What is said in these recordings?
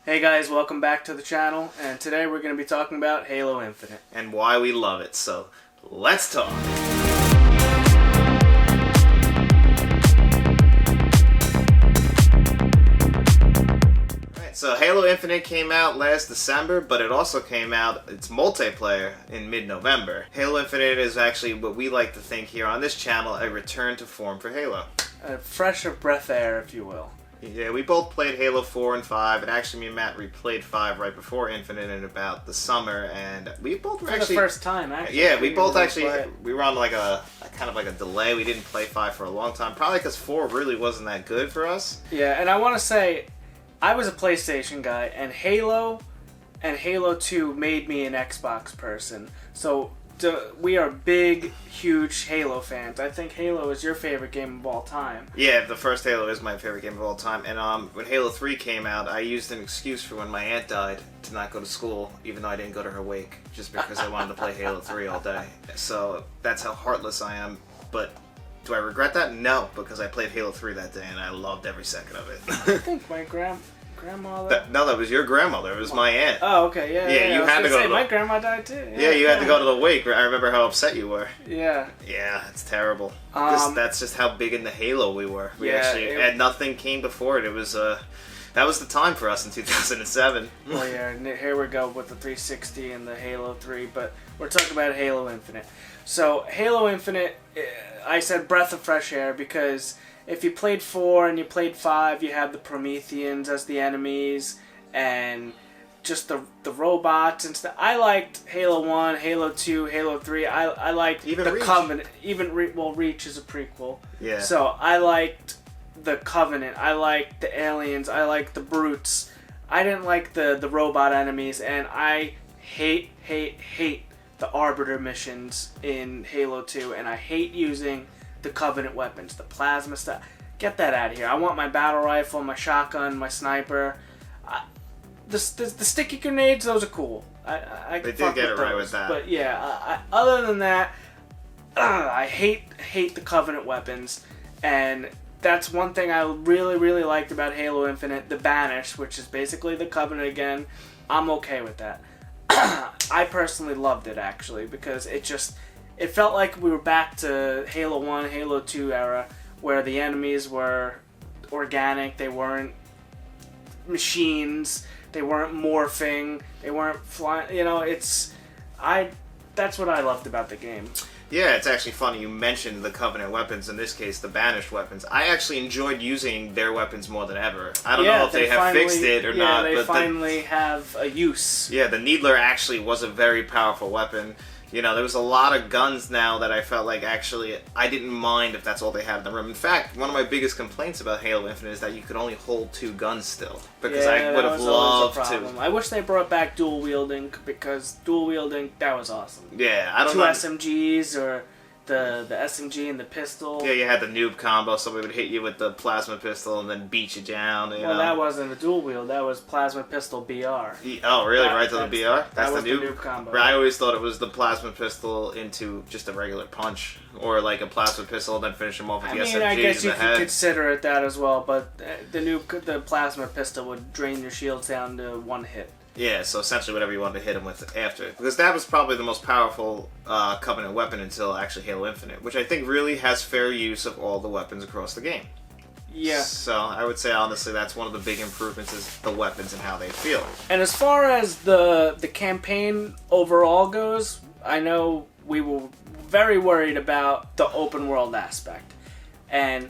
Hey guys, welcome back to the channel, and today we're going to be talking about Halo Infinite. And why we love it, so let's talk! Alright, so Halo Infinite came out last December, but it also came out, it's multiplayer, in mid-November. Halo Infinite is actually what we like to think here on this channel, a return to form for Halo. A fresh of breath air, if you will. Yeah, we both played Halo 4 and 5, and actually me and Matt replayed 5 right before Infinite in about the summer, and we both were For actually... the first time, actually. Yeah, we both actually, we were on like a kind of like a delay. We didn't play 5 for a long time, probably because 4 really wasn't that good for us. Yeah, and I want to say, I was a PlayStation guy, and Halo 2 made me an Xbox person. So we are big, huge Halo fans. I think Halo is your favorite game of all time. Yeah, the first Halo is my favorite game of all time. And when Halo 3 came out, I used an excuse for when my aunt died to not go to school, even though I didn't go to her wake, just because I wanted to play Halo 3 all day. So that's how heartless I am. But do I regret that? No, because I played Halo 3 that day and I loved every second of it. I think my grandmother... No, that was your grandmother. It was my aunt. Oh, okay, yeah. Yeah, you had to go to the... My grandma died too. Yeah, you had to go to the wake. I remember how upset you were. Yeah. Yeah, it's terrible. That's just how big into Halo we were. And nothing came before it. It was that was the time for us in 2007. Well, yeah, and here we go with the 360 and the Halo 3, but we're talking about Halo Infinite. So, Halo Infinite, I said breath of fresh air because if you played 4 and you played 5, you had the Prometheans as the enemies and just the robots and stuff. I liked Halo 1, Halo 2, Halo 3. I liked even the Reach. Covenant. Reach is a prequel. Yeah. So I liked the Covenant. I liked the aliens. I liked the brutes. I didn't like the robot enemies, and I hate the Arbiter missions in Halo 2, and I hate using the Covenant weapons, the plasma stuff. Get that out of here. I want my battle rifle, my shotgun, my sniper. The sticky grenades, those are cool. I they did get it right with that. But yeah, other than that, I hate the Covenant weapons, and that's one thing I really liked about Halo Infinite. The Banish, which is basically the Covenant again. I'm okay with that. I personally loved it actually because it felt like we were back to Halo 1, Halo 2 era where the enemies were organic, they weren't machines, they weren't morphing, they weren't flying, that's what I loved about the game. Yeah, it's actually funny you mentioned the Covenant weapons, in this case the Banished weapons. I actually enjoyed using their weapons more than ever. I don't know if they have fixed it or not. Yeah, they finally have a use. Yeah, the Needler actually was a very powerful weapon. You know, there was a lot of guns now that I felt like actually I didn't mind if that's all they had in the room. In fact, one of my biggest complaints about Halo Infinite is that you could only hold 2 guns still. Because I would have loved to. I wish they brought back dual wielding because dual wielding, that was awesome. Yeah, I don't 2 know. SMGs or the SMG and the pistol. Yeah, you had the noob combo. Somebody would hit you with the plasma pistol and then beat you down. Well, that wasn't a dual wield. That was plasma pistol BR. Oh, really? Right to the BR? That's the noob combo. I always thought it was the plasma pistol into just a regular punch, or like a plasma pistol, and then finish him off with the SMGs in the head. I guess you could consider it that as well, but the plasma pistol would drain your shields down to 1 hit. Yeah, so essentially whatever you wanted to hit him with after it. Because that was probably the most powerful Covenant weapon until actually Halo Infinite, which I think really has fair use of all the weapons across the game. Yeah. So I would say honestly that's one of the big improvements is the weapons and how they feel. And as far as the campaign overall goes, I know we were very worried about the open world aspect. And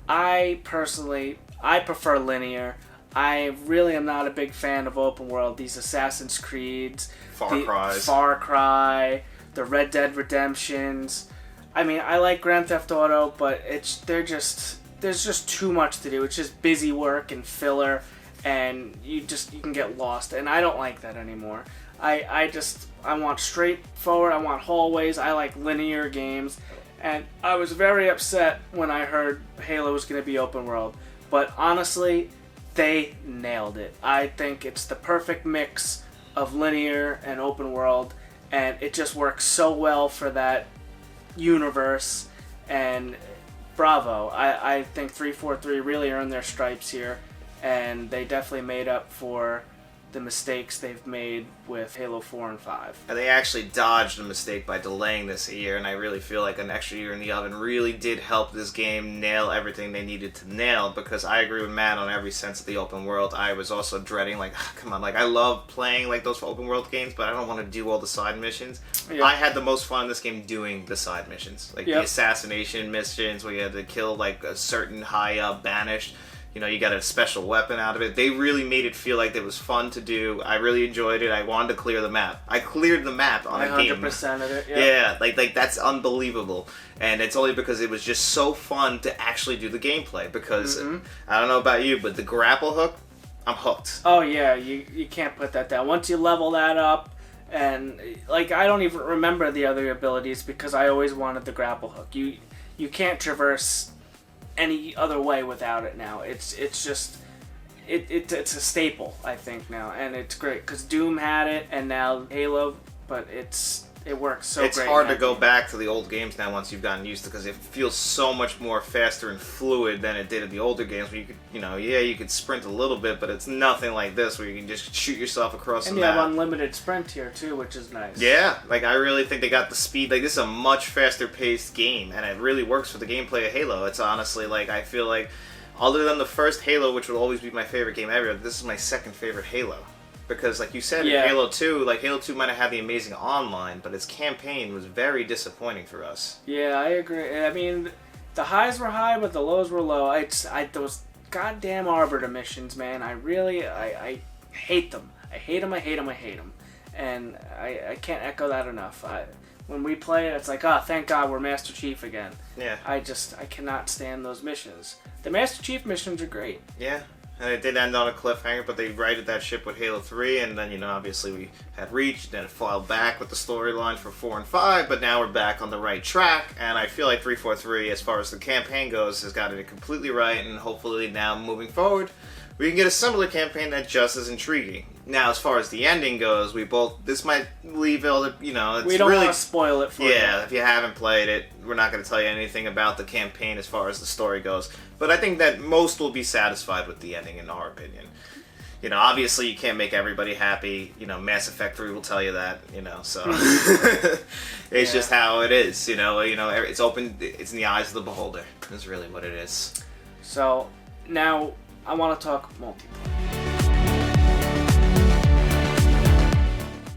I prefer linear. I really am not a big fan of open world. These Assassin's Creeds, Far Cry, the Red Dead Redemptions. I mean, I like Grand Theft Auto, but there's just too much to do. It's just busy work and filler, and you can get lost. And I don't like that anymore. I want straightforward. I want hallways. I like linear games, and I was very upset when I heard Halo was going to be open world. But honestly, they nailed it. I think it's the perfect mix of linear and open world, and it just works so well for that universe, and bravo. I think 343 really earned their stripes here, and they definitely made up for the mistakes they've made with Halo 4 and 5. And they actually dodged a mistake by delaying this a year, and I really feel like an extra year in the oven really did help this game nail everything they needed to nail, because I agree with Matt on every sense of the open world. I was also dreading, like, come on, like, I love playing, like, those open world games, but I don't want to do all the side missions. Yeah. I had the most fun in this game doing the side missions. Like, the assassination missions where you had to kill, like, a certain high-up banished. You know, you got a special weapon out of it. They really made it feel like it was fun to do. I really enjoyed it. I wanted to clear the map. I cleared the map on a game. 100% of it, yeah. Like that's unbelievable. And it's only because it was just so fun to actually do the gameplay. Because, I don't know about you, but the grapple hook, I'm hooked. Oh, yeah, you can't put that down. Once you level that up, and, like, I don't even remember the other abilities because I always wanted the grapple hook. You can't traverse any other way without it now. It's just it's a staple, I think, now, and it's great because Doom had it and now Halo, but it works so great. It's hard to go back to the old games now once you've gotten used to, because it feels so much more faster and fluid than it did in the older games where you could, you could sprint a little bit, but it's nothing like this where you can just shoot yourself across the map. And you have unlimited sprint here too, which is nice. Yeah, like I really think they got the speed. Like, this is a much faster paced game, and it really works for the gameplay of Halo. It's honestly, like, I feel like other than the first Halo, which will always be my favorite game ever, this is my second favorite Halo. Because, like you said, in Halo 2, like, Halo 2 might have had the amazing online, but its campaign was very disappointing for us. Yeah, I agree. I mean, the highs were high, but the lows were low. Those goddamn Arbiter missions, man, I hate them. I hate them. And I can't echo that enough. When we play it, it's like, thank God we're Master Chief again. Yeah. I cannot stand those missions. The Master Chief missions are great. Yeah. And it did end on a cliffhanger, but they righted that ship with Halo 3, and then, obviously we had Reach, then it filed back with the storyline for 4 and 5, but now we're back on the right track, and I feel like 343, as far as the campaign goes, has got it completely right, and hopefully now, moving forward, we can get a similar campaign that's just as intriguing. Now, as far as the ending goes, this might leave all the, it's we don't really, want to spoil it for you. Yeah, if you haven't played it, we're not going to tell you anything about the campaign as far as the story goes. But I think that most will be satisfied with the ending, in our opinion. Obviously you can't make everybody happy. Mass Effect 3 will tell you that, so it's just how it is, it's open, it's in the eyes of the beholder. That's really what it is. So, now I want to talk multiplayer.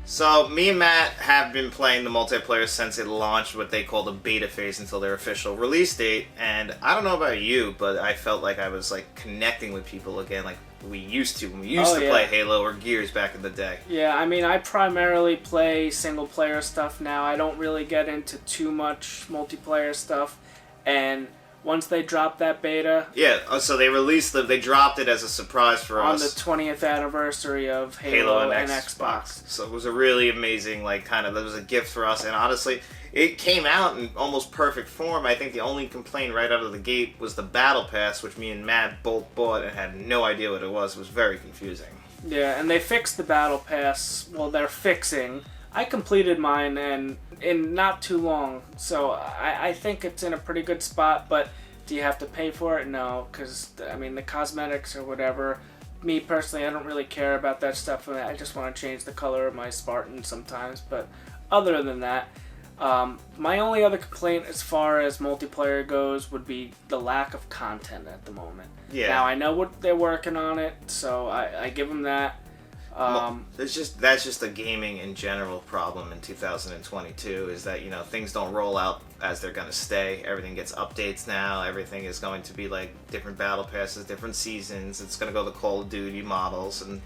So, me and Matt have been playing the multiplayer since it launched what they call the beta phase until their official release date, and I don't know about you, but I felt like I was, like, connecting with people again like we used to when we used to play Halo or Gears back in the day. Yeah, I mean, I primarily play single-player stuff now. I don't really get into too much multiplayer stuff, and once they dropped that beta... Yeah, so they dropped it as a surprise for us. On the 20th anniversary of Halo and Xbox. So it was a really amazing, that was a gift for us. And honestly, it came out in almost perfect form. I think the only complaint right out of the gate was the Battle Pass, which me and Matt both bought and had no idea what it was. It was very confusing. Yeah, and they fixed the Battle Pass. Well, they're fixing. I completed mine in not too long, so I think it's in a pretty good spot, but do you have to pay for it? No, because, I mean, the cosmetics or whatever, me personally, I don't really care about that stuff. I just want to change the color of my Spartan sometimes, but other than that, my only other complaint as far as multiplayer goes would be the lack of content at the moment. Yeah. Now, I know what they're working on it, so I give them that. That's just a gaming in general problem in 2022, is that, things don't roll out as they're going to stay. Everything gets updates now. Everything is going to be like different battle passes, different seasons. It's going to go the Call of Duty models, and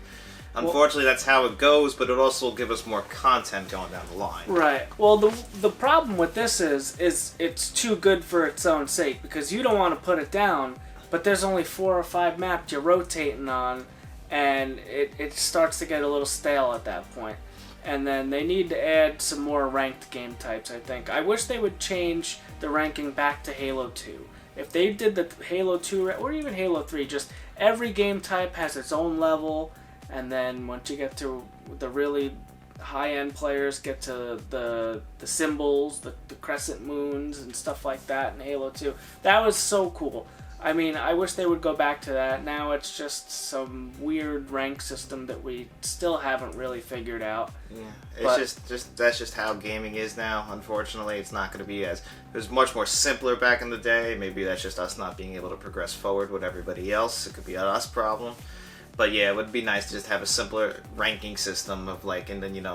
unfortunately that's how it goes, but it also will give us more content going down the line. Right. Well, the problem with this is it's too good for its own sake, because you don't want to put it down, but there's only 4 or 5 maps you're rotating on, and it starts to get a little stale at that point. And then they need to add some more ranked game types, I think. I wish they would change the ranking back to Halo 2. If they did the Halo 2, or even Halo 3, just every game type has its own level, and then once you get to the really high-end players, get to the symbols, the crescent moons, and stuff like that in Halo 2. That was so cool. I mean, I wish they would go back to that. Now it's just some weird rank system that we still haven't really figured out. Yeah, it's just that's just how gaming is now. Unfortunately, it's not going to be as it was much more simpler back in the day. Maybe that's just us not being able to progress forward with everybody else. It could be an us problem. But yeah, it would be nice to just have a simpler ranking system of like, and then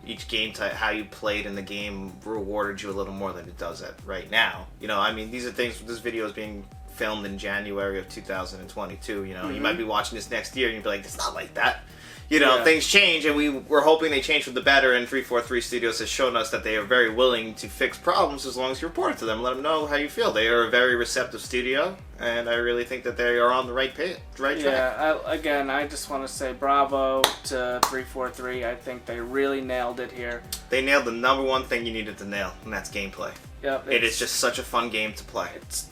each game type, how you played in the game rewarded you a little more than it does at right now. I mean, these are things. This video is being filmed in January of 2022. You might be watching this next year and you'd be like, it's not like that. Things change, and we're hoping they change for the better, and 343 Studios has shown us that they are very willing to fix problems as long as you report it to them, let them know how you feel. They are a very receptive studio, and I really think that they are on the right track. Yeah, I just want to say bravo to 343. I think they really nailed it here. They nailed the number one thing you needed to nail, and that's gameplay. Yep, it is just such a fun game to play.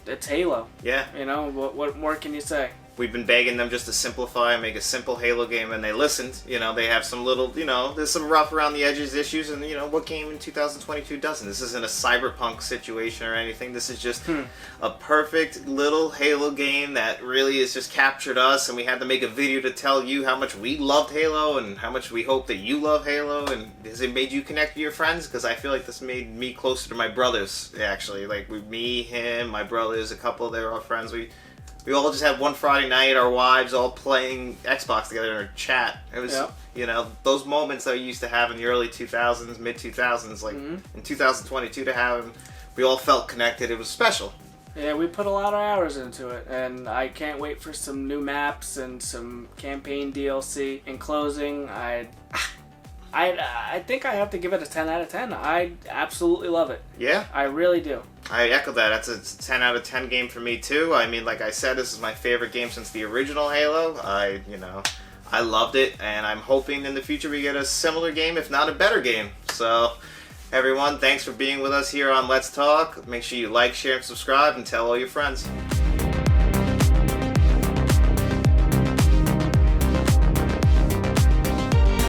It's Halo. Yeah. What more can you say? We've been begging them just to simplify and make a simple Halo game, and they listened. They have some little, there's some rough around the edges issues, and what game in 2022 doesn't? This isn't a cyberpunk situation or anything. This is just a perfect little Halo game that really has just captured us, and we had to make a video to tell you how much we loved Halo and how much we hope that you love Halo, and has it made you connect with your friends? Because I feel like this made me closer to my brothers, actually. Like, me, him, my brothers, a couple, they're all friends. We all just had one Friday night, our wives all playing Xbox together in our chat. It was, those moments that we used to have in the early 2000s, mid 2000s, like in 2022 to have them, we all felt connected. It was special. Yeah, we put a lot of hours into it, and I can't wait for some new maps and some campaign DLC. In closing, I think I have to give it a 10 out of 10. I absolutely love it. Yeah? I really do. I echo that. That's a 10 out of 10 game for me, too. I mean, like I said, this is my favorite game since the original Halo. I loved it, and I'm hoping in the future we get a similar game, if not a better game. So, everyone, thanks for being with us here on Let's Talk. Make sure you like, share, and subscribe, and tell all your friends.